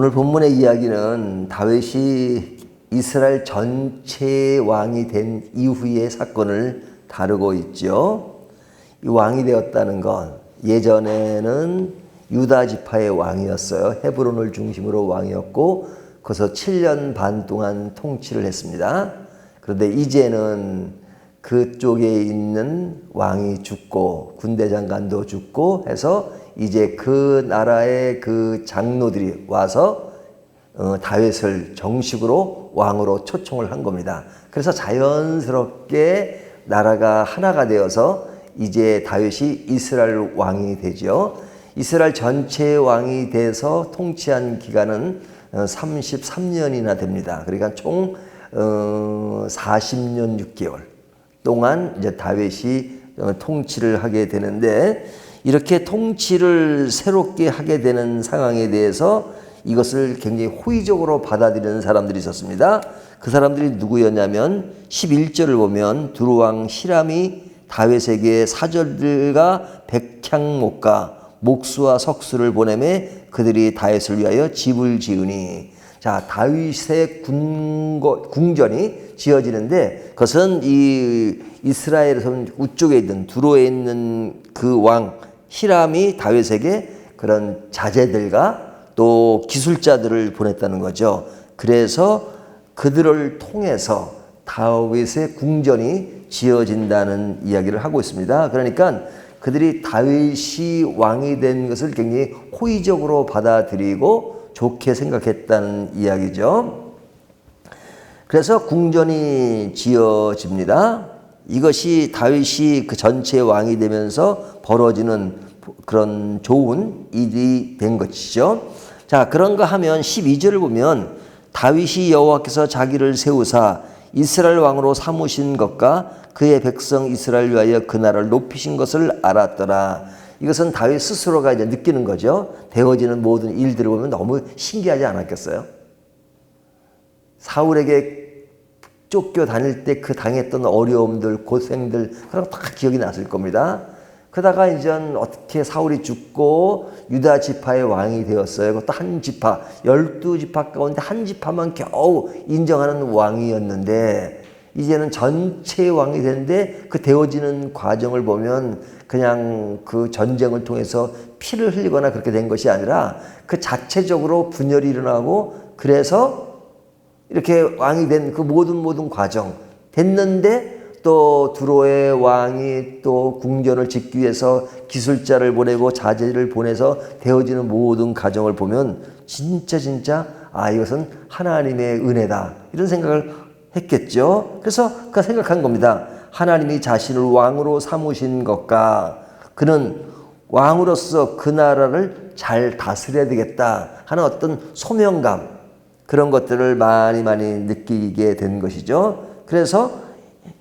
오늘 본문의 이야기는 다윗이 이스라엘 전체의 왕이 된 이후의 사건을 다루고 있죠. 이 왕이 되었다는 건 예전에는 유다 지파의 왕이었어요. 헤브론을 중심으로 왕이었고 거기서 7년 반 동안 통치를 했습니다. 그런데 이제는 그쪽에 있는 왕이 죽고 군대 장관도 죽고 해서 이제 그 나라의 그 장로들이 와서 다윗을 정식으로 왕으로 초청을 한 겁니다. 그래서 자연스럽게 나라가 하나가 되어서 이제 다윗이 이스라엘 왕이 되죠. 이스라엘 전체의 왕이 돼서 통치한 기간은 33년이나 됩니다. 그러니까 총 40년 6개월 동안 이제 다윗이 통치를 하게 되는데, 이렇게 통치를 새롭게 하게 되는 상황에 대해서 이것을 굉장히 호의적으로 받아들이는 사람들이 있었습니다. 그 사람들이 누구였냐면 11절을 보면 두루왕 히람이 다윗에게 사절들과 백향목과 목수와 석수를 보내매 그들이 다윗을 위하여 집을 지으니, 자, 다윗의 궁전이 지어지는데 그것은 이 이스라엘에서 우쪽에 있는 두로에 있는 그 왕 히람이 다윗에게 그런 자재들과 또 기술자들을 보냈다는 거죠. 그래서 그들을 통해서 다윗의 궁전이 지어진다는 이야기를 하고 있습니다. 그러니까 그들이 다윗이 왕이 된 것을 굉장히 호의적으로 받아들이고 좋게 생각했다는 이야기죠. 그래서 궁전이 지어집니다. 이것이 다윗이 그 전체 왕이 되면서 벌어지는 그런 좋은 일이 된 것이죠. 자, 그런가 하면 12절을 보면 다윗이 여호와께서 자기를 세우사 이스라엘 왕으로 삼으신 것과 그의 백성 이스라엘 위하여 그 나라를 높이신 것을 알았더라. 이것은 다윗 스스로가 이제 느끼는 거죠. 되어지는 모든 일들을 보면 너무 신기하지 않았겠어요? 사울에게 쫓겨 다닐 때 그 당했던 어려움들, 고생들, 그런 거 다 기억이 났을 겁니다. 그러다가 이제 어떻게 사울이 죽고 유다 지파의 왕이 되었어요. 그것도 한 지파, 12지파 가운데 한 지파만 겨우 인정하는 왕이었는데 이제는 전체의 왕이 되는데 그 되어지는 과정을 보면 그냥 그 전쟁을 통해서 피를 흘리거나 그렇게 된 것이 아니라 그 자체적으로 분열이 일어나고 그래서 이렇게 왕이 된 그 모든 과정 됐는데, 또 두로의 왕이 또 궁전을 짓기 위해서 기술자를 보내고 자재를 보내서 되어지는 모든 과정을 보면 진짜 이것은 하나님의 은혜다 이런 생각을 했겠죠. 그래서 그가 생각한 겁니다. 하나님이 자신을 왕으로 삼으신 것과 그는 왕으로서 그 나라를 잘 다스려야 되겠다 하는 어떤 소명감, 그런 것들을 많이 느끼게 된 것이죠. 그래서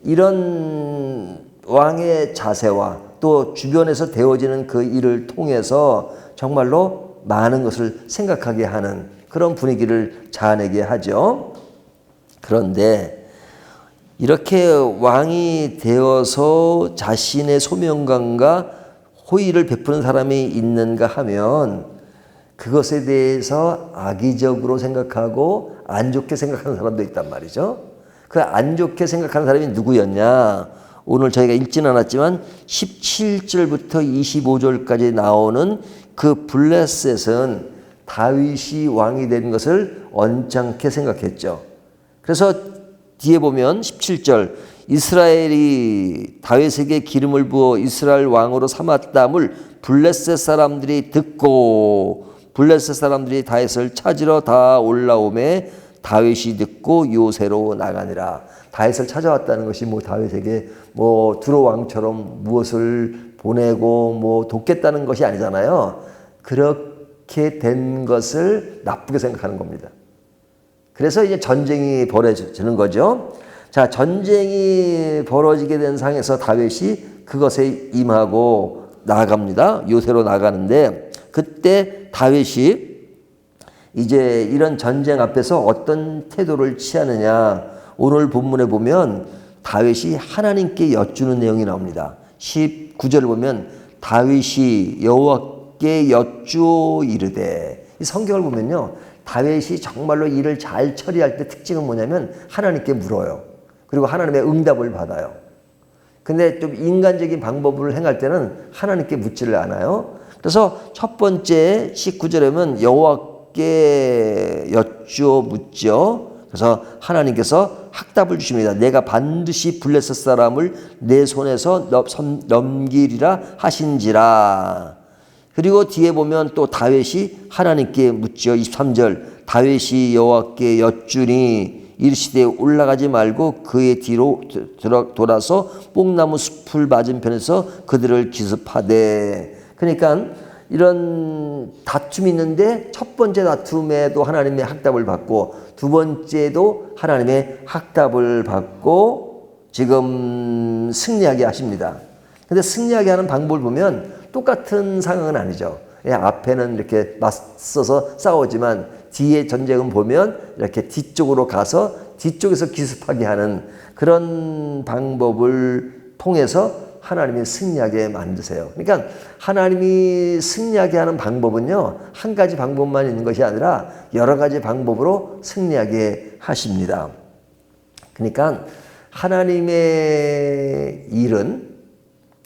이런 왕의 자세와 또 주변에서 되어지는 그 일을 통해서 정말로 많은 것을 생각하게 하는 그런 분위기를 자아내게 하죠. 그런데 이렇게 왕이 되어서 자신의 소명감과 호의를 베푸는 사람이 있는가 하면 그것에 대해서 악의적으로 생각하고 안 좋게 생각하는 사람도 있단 말이죠. 그 안 좋게 생각하는 사람이 누구였냐? 오늘 저희가 읽지는 않았지만 17절부터 25절까지 나오는 그 블레셋은 다윗이 왕이 된 것을 언짢게 생각했죠. 그래서 뒤에 보면 17절 이스라엘이 다윗에게 기름을 부어 이스라엘 왕으로 삼았담을 블레셋 사람들이 듣고 블레셋 사람들이 다윗을 찾으러 다 올라오매 다윗이 듣고 요새로 나가니라. 다윗을 찾아왔다는 것이 다윗에게 두로 왕처럼 무엇을 보내고 돕겠다는 것이 아니잖아요. 그렇게 된 것을 나쁘게 생각하는 겁니다. 그래서 이제 전쟁이 벌어지는 거죠. 자, 전쟁이 벌어지게 된 상황에서 다윗이 그것에 임하고 나갑니다. 요새로 나가는데 그때 다윗이 이제 이런 전쟁 앞에서 어떤 태도를 취하느냐, 오늘 본문에 보면 다윗이 하나님께 여쭈는 내용이 나옵니다. 19절을 보면 다윗이 여호와께 여쭈어 이르되, 이 성경을 보면요 다윗이 정말로 일을 잘 처리할 때 특징은 뭐냐면 하나님께 물어요. 그리고 하나님의 응답을 받아요. 근데 좀 인간적인 방법을 행할 때는 하나님께 묻지를 않아요. 그래서 첫 번째 19절에 보면 여호와께 여쭈어 묻죠. 그래서 하나님께서 확답을 주십니다. 내가 반드시 블레셋 사람을 내 손에서 넘기리라 하신지라. 그리고 뒤에 보면 또 다윗이 하나님께 묻죠. 23절 다윗이 여호와께 여쭈니 이르시되 올라가지 말고 그의 뒤로 돌아서 뽕나무 숲을 맞은편에서 그들을 기습하되. 그러니까 이런 다툼이 있는데 첫 번째 다툼에도 하나님의 확답을 받고 두 번째도 하나님의 확답을 받고 지금 승리하게 하십니다. 근데 승리하게 하는 방법을 보면 똑같은 상황은 아니죠. 앞에는 이렇게 맞서서 싸우지만 뒤에 전쟁은 보면 이렇게 뒤쪽으로 가서 뒤쪽에서 기습하게 하는 그런 방법을 통해서 하나님이 승리하게 만드세요. 그러니까 하나님이 승리하게 하는 방법은요, 한 가지 방법만 있는 것이 아니라 여러 가지 방법으로 승리하게 하십니다. 그러니까 하나님의 일은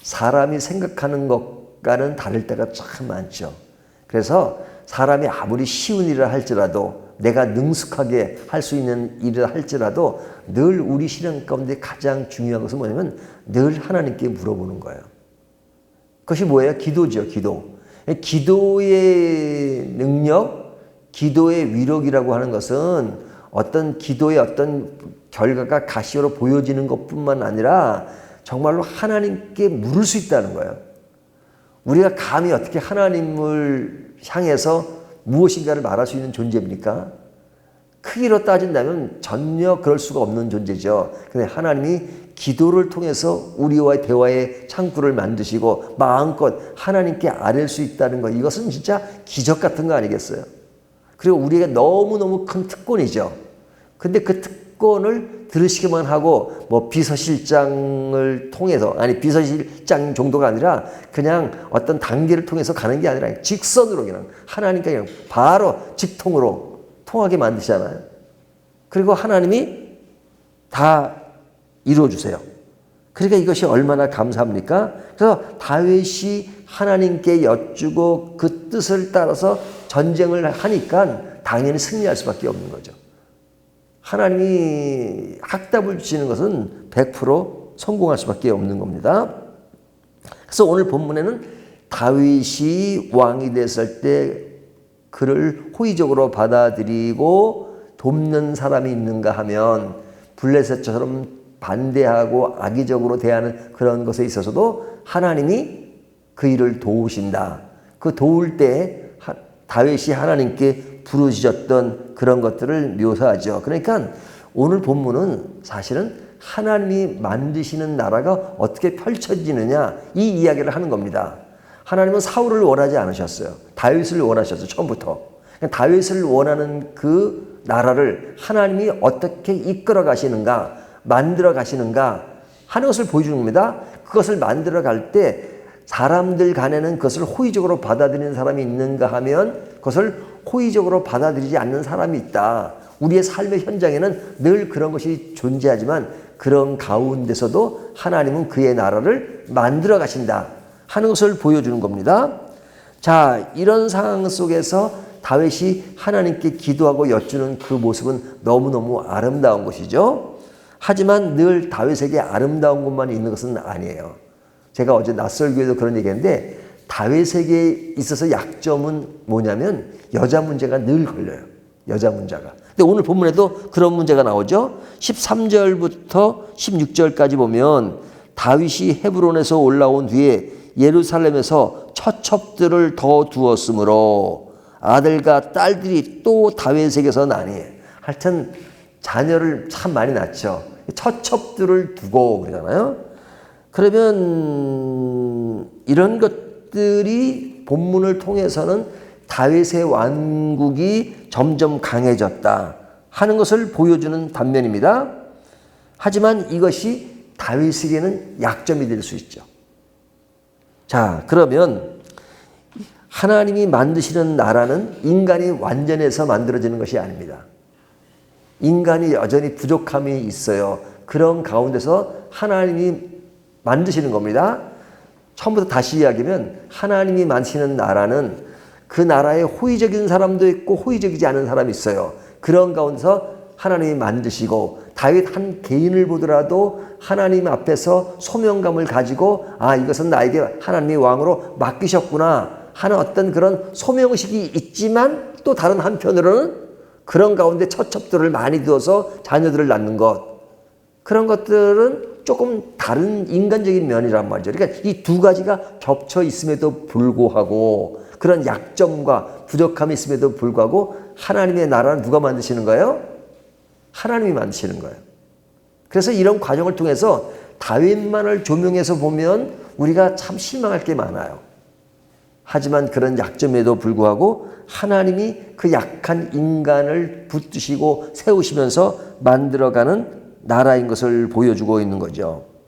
사람이 생각하는 것과는 다를 때가 참 많죠. 그래서 사람이 아무리 쉬운 일을 할지라도 내가 능숙하게 할 수 있는 일을 할지라도 늘 우리 실현 가운데 가장 중요한 것은 뭐냐면 늘 하나님께 물어보는 거예요. 그것이 뭐예요? 기도죠. 기도. 기도의 능력, 기도의 위력이라고 하는 것은 어떤 기도의 어떤 결과가 가시로 보여지는 것뿐만 아니라 정말로 하나님께 물을 수 있다는 거예요. 우리가 감히 어떻게 하나님을 향해서 무엇인가를 말할 수 있는 존재입니까? 크기로 따진다면 전혀 그럴 수가 없는 존재죠. 그런데 하나님이 기도를 통해서 우리와의 대화의 창구를 만드시고 마음껏 하나님께 아뢰 수 있다는 것, 이것은 진짜 기적 같은 거 아니겠어요? 그리고 우리에게 너무너무 큰 특권이죠. 근데 그 특권을 들으시기만 하고 뭐 비서실장을 통해서, 아니 비서실장 정도가 아니라 그냥 어떤 단계를 통해서 가는 게 아니라 직선으로 그냥 하나님과 그냥 바로 직통으로 통하게 만드시잖아요. 그리고 하나님이 다 이루어주세요. 그러니까 이것이 얼마나 감사합니까? 그래서 다윗이 하나님께 여쭈고 그 뜻을 따라서 전쟁을 하니까 당연히 승리할 수밖에 없는 거죠. 하나님이 확답을 주시는 것은 100% 성공할 수밖에 없는 겁니다. 그래서 오늘 본문에는 다윗이 왕이 됐을 때 그를 호의적으로 받아들이고 돕는 사람이 있는가 하면 블레셋처럼 반대하고 악의적으로 대하는 그런 것에 있어서도 하나님이 그 일을 도우신다. 그 도울 때 다윗이 하나님께 부르짖었던 그런 것들을 묘사하죠. 그러니까 오늘 본문은 사실은 하나님이 만드시는 나라가 어떻게 펼쳐지느냐, 이 이야기를 하는 겁니다. 하나님은 사울을 원하지 않으셨어요. 다윗을 원하셨어요. 처음부터. 다윗을 원하는 그 나라를 하나님이 어떻게 이끌어 가시는가, 만들어 가시는가 하는 것을 보여주는 겁니다. 그것을 만들어 갈 때 사람들 간에는 그것을 호의적으로 받아들이는 사람이 있는가 하면 그것을 호의적으로 받아들이지 않는 사람이 있다. 우리의 삶의 현장에는 늘 그런 것이 존재하지만 그런 가운데서도 하나님은 그의 나라를 만들어 가신다 하는 것을 보여주는 겁니다. 자, 이런 상황 속에서 다윗이 하나님께 기도하고 여쭈는 그 모습은 너무너무 아름다운 것이죠. 하지만 늘 다윗에게 아름다운 것만 있는 것은 아니에요. 제가 어제 낯설교에도 그런 얘기했는데 다윗에게 있어서 약점은 뭐냐면 여자 문제가 늘 걸려요. 여자 문제가. 근데 오늘 본문에도 그런 문제가 나오죠. 13절부터 16절까지 보면 다윗이 헤브론에서 올라온 뒤에 예루살렘에서 처첩들을 더 두었으므로 아들과 딸들이 또 다윗에게서 나니. 하여튼 자녀를 참 많이 낳죠. 처첩들을 두고 그러잖아요. 그러면 이런 것들이 본문을 통해서는 다윗의 왕국이 점점 강해졌다 하는 것을 보여주는 단면입니다. 하지만 이것이 다윗에게는 약점이 될 수 있죠. 자, 그러면 하나님이 만드시는 나라는 인간이 완전해서 만들어지는 것이 아닙니다. 인간이 여전히 부족함이 있어요. 그런 가운데서 하나님이 만드시는 겁니다. 처음부터 다시 이야기하면 하나님이 만드시는 나라는 그 나라에 호의적인 사람도 있고 호의적이지 않은 사람이 있어요. 그런 가운데서 하나님이 만드시고 다윗 한 개인을 보더라도 하나님 앞에서 소명감을 가지고 이것은 나에게 하나님이 왕으로 맡기셨구나 하는 어떤 그런 소명의식이 있지만 또 다른 한편으로는 그런 가운데 처첩들을 많이 두어서 자녀들을 낳는 것 그런 것들은 조금 다른 인간적인 면이란 말이죠. 그러니까 이 두 가지가 겹쳐 있음에도 불구하고 그런 약점과 부족함이 있음에도 불구하고 하나님의 나라는 누가 만드시는 거예요? 하나님이 만드시는 거예요. 그래서 이런 과정을 통해서 다윗만을 조명해서 보면 우리가 참 실망할 게 많아요. 하지만 그런 약점에도 불구하고 하나님이 그 약한 인간을 붙드시고 세우시면서 만들어가는 나라인 것을 보여주고 있는 거죠.